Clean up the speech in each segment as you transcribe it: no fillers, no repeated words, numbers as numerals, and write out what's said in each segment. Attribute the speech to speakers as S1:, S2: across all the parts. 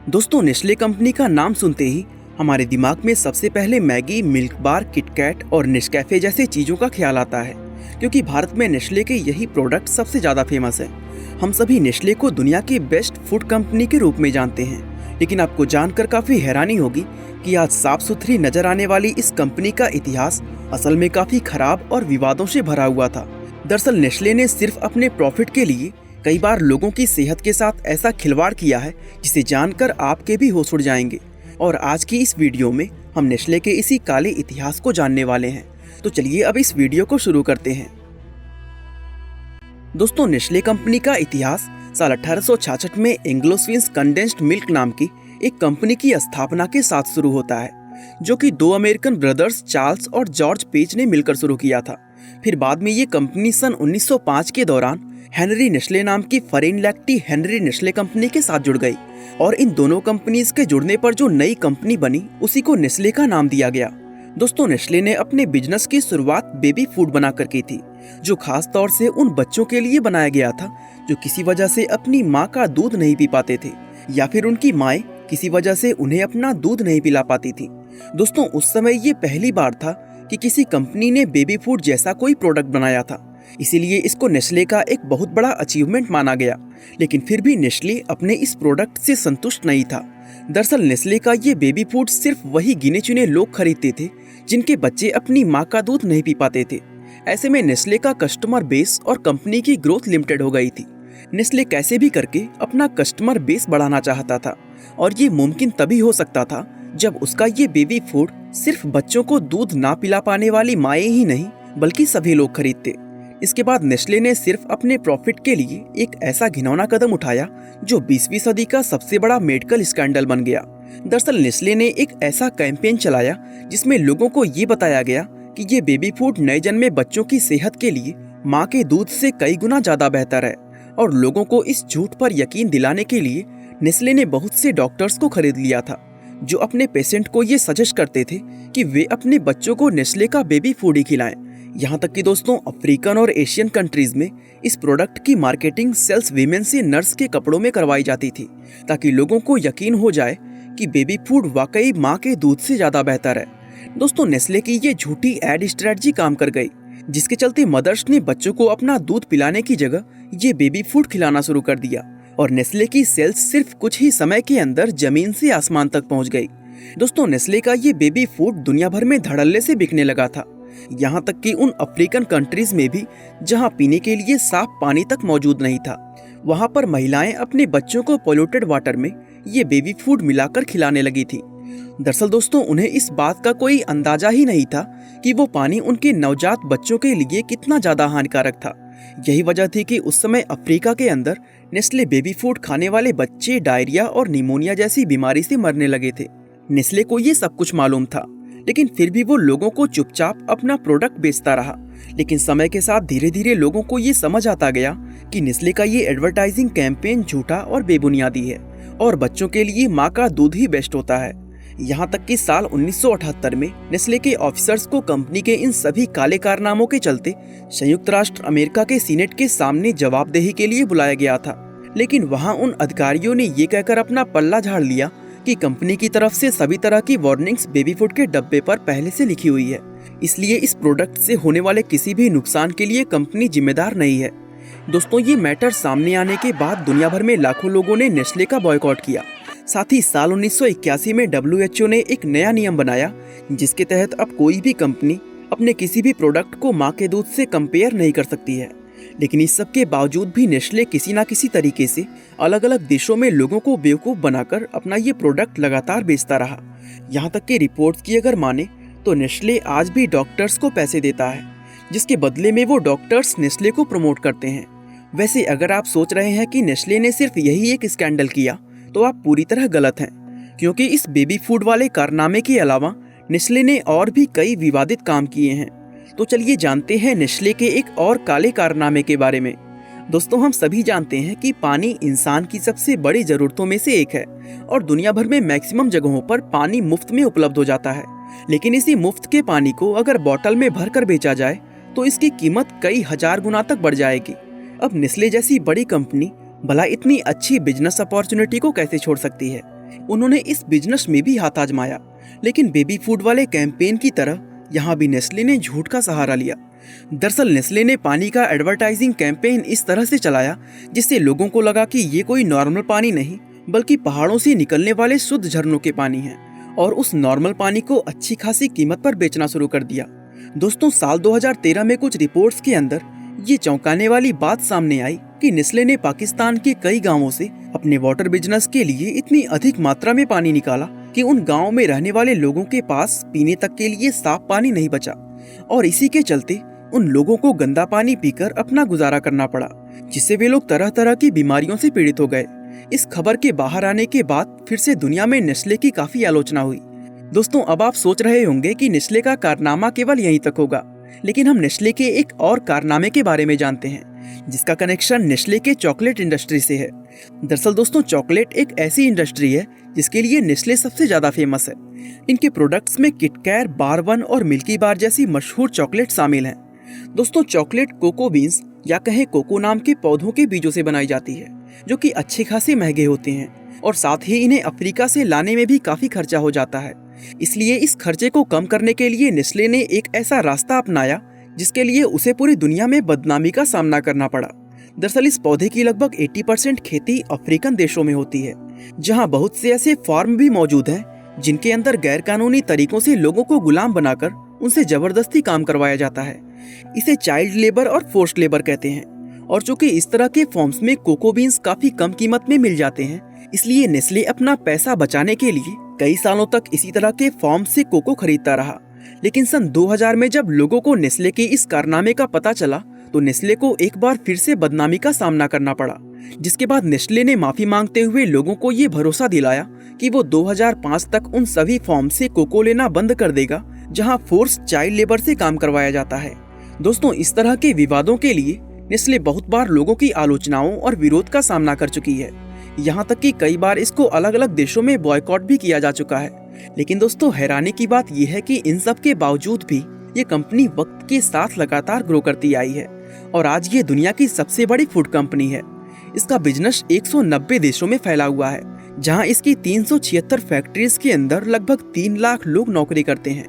S1: दोस्तों, Nestle company का नाम सुनते ही हमारे दिमाग में सबसे पहले मैगी, मिल्क बार, किटकैट और नेस्कैफे जैसे चीज़ों का ख्याल आता है, क्योंकि भारत में नेस्ले के यही प्रोडक्ट सबसे ज़्यादा फेमस है। हम सभी नेस्ले को दुनिया की बेस्ट फूड कंपनी के रूप में जानते हैं, लेकिन आपको जानकर काफ़ी हैरानी होगी कि आज साफ सुथरी नजर आने वाली इस कंपनी का इतिहास असल में काफ़ी खराब और विवादों से भरा हुआ था। दरअसल नेस्ले ने सिर्फ अपने प्रॉफिट के लिए कई बार लोगों की सेहत के साथ ऐसा खिलवाड़ किया है जिसे जानकर आपके भी होश उड़ जाएंगे। और आज की इस वीडियो में हम नेस्ले के इसी काले इतिहास को जानने वाले हैं। तो चलिए अब इस वीडियो को शुरू करते हैं। दोस्तों, नेस्ले कंपनी का इतिहास साल 1866 में एंग्लो स्विस कंडेंस्ड मिल्क नाम की एक कंपनी की स्थापना के साथ शुरू होता है, जो कि दो अमेरिकन ब्रदर्स चार्ल्स और जॉर्ज पेज ने मिलकर शुरू किया था। फिर बाद में ये कंपनी सन 1905 के दौरान हेनरी नेस्ले नाम की फॉरेन लैक्टी हेनरी नेस्ले कंपनी के साथ जुड़ गई, और इन दोनों कंपनीज के जुड़ने पर जो नई कंपनी बनी उसी को नेस्ले का नाम दिया गया। दोस्तों, नेस्ले ने अपने बिजनेस की शुरुआत बेबी फूड बनाकर की थी, जो खास तौर से उन बच्चों के लिए बनाया गया था जो किसी वजह से अपनी माँ का दूध नहीं पी पाते थे, या फिर उनकी माएँ किसी वजह से उन्हें अपना दूध नहीं पिला पाती थी। दोस्तों, उस समय ये पहली बार था कि किसी कंपनी ने बेबी फूड जैसा कोई प्रोडक्ट बनाया था, इसीलिए इसको नेस्ले का एक बहुत बड़ा अचीवमेंट माना गया। लेकिन फिर भी नेस्ले अपने इस प्रोडक्ट से संतुष्ट नहीं था। दरअसल नेस्ले का ये बेबी फूड सिर्फ वही गिने चुने लोग खरीदते थे जिनके बच्चे अपनी माँ का दूध नहीं पी पाते थे। ऐसे में नेस्ले का कस्टमर बेस और कंपनी की ग्रोथ लिमिटेड हो गई थी। नेस्ले कैसे भी करके अपना कस्टमर बेस बढ़ाना चाहता था, और ये मुमकिन तभी हो सकता था जब उसका ये बेबी फूड सिर्फ बच्चों को दूध ना पिला पाने वाली माएँ ही नहीं बल्कि सभी लोग खरीदते। इसके बाद नेस्ले ने सिर्फ अपने प्रॉफिट के लिए एक ऐसा घिनौना कदम उठाया जो 20वीं सदी का सबसे बड़ा मेडिकल स्कैंडल बन गया। दरअसल नेस्ले ने एक ऐसा कैंपेन चलाया जिसमें लोगों को ये बताया गया कि ये बेबी फूड नए जन्मे बच्चों की सेहत के लिए माँ के दूध से कई गुना ज्यादा बेहतर है। और लोगों को इस झूठ पर यकीन दिलाने के लिए नेस्ले ने बहुत से डॉक्टर्स को खरीद लिया था, जो अपने पेशेंट को ये सजेस्ट करते थे कि वे अपने बच्चों को नेस्ले का बेबी फूड ही खिलाएं। यहाँ तक कि दोस्तों, अफ्रीकन और एशियन कंट्रीज में इस प्रोडक्ट की मार्केटिंग सेल्स वीमेन से नर्स के कपड़ों में करवाई जाती थी, ताकि लोगों को यकीन हो जाए कि बेबी फूड वाकई माँ के दूध से ज्यादा बेहतर है। दोस्तों, नेस्ले की ये झूठी एड स्ट्रेटजी काम कर गई, जिसके चलते मदर्स ने बच्चों को अपना दूध पिलाने की जगह ये बेबी फूड खिलाना शुरू कर दिया, और नेस्ले की सेल्स सिर्फ कुछ ही समय के अंदर जमीन से आसमान तक पहुँच गई। दोस्तों, नेस्ले का ये बेबी फूड दुनिया भर में धड़ल्ले से बिकने लगा था, यहाँ तक कि उन अफ्रीकन कंट्रीज में भी जहाँ पीने के लिए साफ पानी तक मौजूद नहीं था, वहाँ पर महिलाएं अपने बच्चों को पोल्यूटेड वाटर में ये बेबी फूड मिलाकर खिलाने लगी थी। दरअसल दोस्तों, उन्हें इस बात का कोई अंदाजा ही नहीं था कि वो पानी उनके नवजात बच्चों के लिए कितना ज्यादा हानिकारक था। यही वजह थी कि उस समय अफ्रीका के अंदर नेस्ले बेबी फूड खाने वाले बच्चे डायरिया और निमोनिया जैसी बीमारी से मरने लगे थे। नेस्ले को ये सब कुछ मालूम था, लेकिन फिर भी वो लोगों को चुपचाप अपना प्रोडक्ट बेचता रहा। लेकिन समय के साथ धीरे धीरे लोगों को ये समझ आता गया कि नेस्ले का ये एडवर्टाइजिंग कैंपेन झूठा और बेबुनियादी है, और बच्चों के लिए माँ का दूध ही बेस्ट होता है। यहाँ तक कि साल 1978 में नेस्ले के ऑफिसर्स को कंपनी के इन सभी काले कारनामों के चलते संयुक्त राष्ट्र अमेरिका के सीनेट के सामने जवाबदेही के लिए बुलाया गया था। लेकिन वहाँ उन अधिकारियों ने ये कहकर अपना पल्ला झाड़ लिया कि कंपनी की तरफ से सभी तरह की वार्निंग्स बेबी फूड के डब्बे पर पहले से लिखी हुई है, इसलिए इस प्रोडक्ट से होने वाले किसी भी नुकसान के लिए कंपनी जिम्मेदार नहीं है। दोस्तों, ये मैटर सामने आने के बाद दुनिया भर में लाखों लोगों ने नेस्ले का बॉयकॉट किया। साथ ही साल 1981 में WHO ने एक नया नियम बनाया, जिसके तहत अब कोई भी कंपनी अपने किसी भी प्रोडक्ट को माँ के दूध से कंपेयर नहीं कर सकती है। लेकिन इस सब के बावजूद भी नेस्ले किसी न किसी तरीके से अलग अलग देशों में लोगों को बेवकूफ़ बनाकर अपना ये प्रोडक्ट लगातार बेचता रहा। यहाँ तक कि रिपोर्ट्स की अगर माने तो नेस्ले आज भी डॉक्टर्स को पैसे देता है, जिसके बदले में वो डॉक्टर्स नेस्ले को प्रमोट करते हैं। वैसे अगर आप सोच रहे हैं कि नेस्ले ने सिर्फ यही एक स्कैंडल किया, तो आप पूरी तरह गलत हैं, क्योंकि इस बेबी फूड वाले कारनामे के अलावा नेस्ले ने और भी कई विवादित काम किए हैं। तो चलिए जानते हैं नेस्ले के एक और काले कारनामे के बारे में। दोस्तों, हम सभी जानते हैं कि पानी इंसान की सबसे बड़ी जरूरतों में से एक है, और दुनिया भर में मैक्सिमम जगहों पर पानी मुफ्त में उपलब्ध हो जाता है। लेकिन इसी मुफ्त के पानी को अगर बॉटल में भर कर बेचा जाए तो इसकी कीमत कई हजार गुना तक बढ़ जाएगी। अब नेस्ले जैसी बड़ी कंपनी भला इतनी अच्छी बिजनेस अपॉर्चुनिटी को कैसे छोड़ सकती है? उन्होंने इस बिजनेस में भी हाथ आजमाया, लेकिन बेबी फूड वाले कैंपेन की तरह यहाँ भी नेस्ले ने झूठ का सहारा लिया। दरअसल नेस्ले ने पानी का एडवर्टाइजिंग कैंपेन इस तरह से चलाया जिससे लोगों को लगा कि ये कोई नॉर्मल पानी नहीं बल्कि पहाड़ों से निकलने वाले शुद्ध झरनों के पानी है, और उस नॉर्मल पानी को अच्छी खासी कीमत पर बेचना शुरू कर दिया। दोस्तों, साल 2013 में कुछ रिपोर्ट्स के अंदर ये चौंकाने वाली बात सामने आई कि नेस्ले ने पाकिस्तान के कई गांवों से अपने वाटर बिजनेस के लिए इतनी अधिक मात्रा में पानी निकाला कि उन गांवों में रहने वाले लोगों के पास पीने तक के लिए साफ पानी नहीं बचा, और इसी के चलते उन लोगों को गंदा पानी पीकर अपना गुजारा करना पड़ा, जिससे वे लोग तरह तरह की बीमारियों से पीड़ित हो गए। इस खबर के बाहर आने के बाद फिर से दुनिया में नेस्ले की काफी आलोचना हुई। दोस्तों, अब आप सोच रहे होंगे कि नेस्ले का कारनामा केवल यहीं तक होगा, लेकिन हम नेस्ले के एक और कारनामे के बारे में जानते हैं जिसका कनेक्शन नेस्ले के चॉकलेट इंडस्ट्री से है। दरअसल दोस्तों, चॉकलेट एक ऐसी इंडस्ट्री है जिसके लिए नेस्ले सबसे ज्यादा फेमस है। इनके प्रोडक्ट्स में किटकैट, बार वन और मिल्की बार जैसी मशहूर चॉकलेट शामिल हैं। दोस्तों, चॉकलेट कोको बीन्स या कहें कोको नाम के पौधों के बीजों से बनाई जाती है, जो कि अच्छे खासे महंगे होते हैं, और साथ ही इन्हें अफ्रीका से लाने में भी काफी खर्चा हो जाता है। इसलिए इस खर्चे को कम करने के लिए नेस्ले ने एक ऐसा रास्ता अपनाया जिसके लिए उसे पूरी दुनिया में बदनामी का सामना करना पड़ा। दरअसल इस पौधे की लगभग 80% खेती अफ्रीकन देशों में होती है, जहां बहुत से ऐसे फार्म भी मौजूद हैं जिनके अंदर गैर कानूनी तरीकों से लोगों को गुलाम बनाकर उनसे जबरदस्ती काम करवाया जाता है। इसे चाइल्ड लेबर और फोर्स्ड लेबर कहते हैं, और चूंकि इस तरह के फॉर्म्स में कोको बीन्स काफी कम कीमत में मिल जाते हैं, इसलिए नेस्ले अपना पैसा बचाने के लिए कई सालों तक इसी तरह के फॉर्म से कोको खरीदता रहा। लेकिन सन 2000 में जब लोगों को नेस्ले के इस कारनामे का पता चला तो नेस्ले को एक बार फिर से बदनामी का सामना करना पड़ा, जिसके बाद नेस्ले ने माफी मांगते हुए लोगों को ये भरोसा दिलाया कि वो 2005 तक उन सभी फॉर्म से कोको लेना बंद कर देगा जहां फोर्स चाइल्ड लेबर से काम करवाया जाता है। दोस्तों, इस तरह के विवादों के लिए नेस्ले बहुत बार लोगों की आलोचनाओं और विरोध का सामना कर चुकी है, यहाँ तक कि कई बार इसको अलग अलग देशों में बॉयकॉट भी किया जा चुका है। लेकिन दोस्तों, हैरानी की बात यह है कि इन सब के बावजूद भी ये कंपनी वक्त के साथ लगातार ग्रो करती आई है, और आज ये दुनिया की सबसे बड़ी फूड कंपनी है। इसका बिजनेस 190 देशों में फैला हुआ है, जहाँ इसकी 376 फैक्ट्रीज के अंदर लगभग 3 लाख लोग नौकरी करते हैं।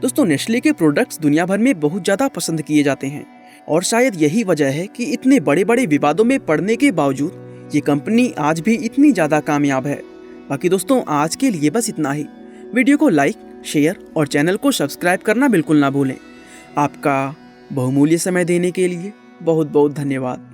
S1: दोस्तों, नेस्ले के प्रोडक्ट्स दुनिया भर में बहुत ज्यादा पसंद किए जाते हैं, और शायद यही वजह है कि इतने बड़े बड़े विवादों में पड़ने के बावजूद ये कंपनी आज भी इतनी ज्यादा कामयाब है। बाकी दोस्तों, आज के लिए बस इतना ही। वीडियो को लाइक, शेयर और चैनल को सब्सक्राइब करना बिल्कुल ना भूलें। आपका बहुमूल्य समय देने के लिए बहुत बहुत धन्यवाद।